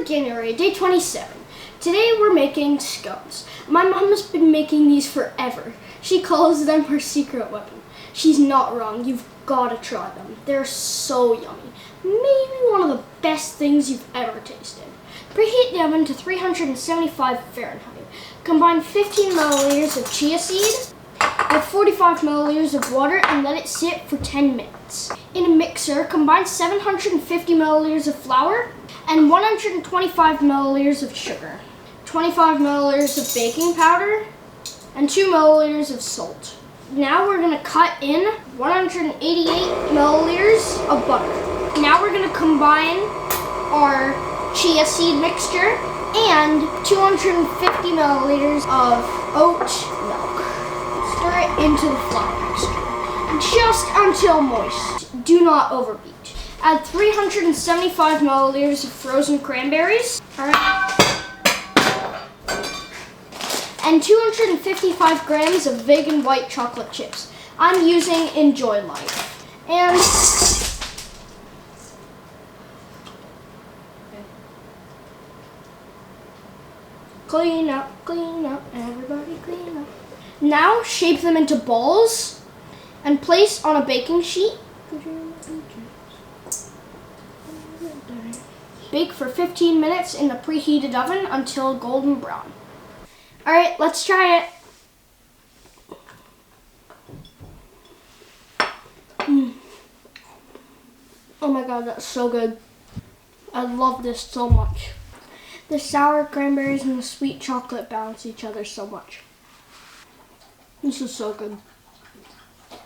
Veganuary, day 27. Today we're making scones. My mom has been making these forever. She calls them her secret weapon. She's not wrong. You've got to try them. They're so yummy. Maybe one of the best things you've ever tasted. Preheat the oven to 375 Fahrenheit. Combine 15 milliliters of chia seed with 45 milliliters of water and let it sit for 10 minutes. In a mixer, combine 750 milliliters of flour and 125 milliliters of sugar, 25 milliliters of baking powder, and 2 milliliters of salt. Now we're going to cut in 188 milliliters of butter. Now we're going to combine our chia seed mixture and 250 milliliters of oat milk. Stir it into the flour mixture, just until moist. Do not overbeat. Add 375 milliliters of frozen cranberries. And 255 grams of vegan white chocolate chips. I'm using Enjoy Life. And clean up, everybody clean up. Now shape them into balls and place on a baking sheet. Bake for 15 minutes in the preheated oven until golden brown. Alright, let's try it. Oh my god, that's so good. I love this so much. The sour cranberries and the sweet chocolate balance each other so much. This is so good.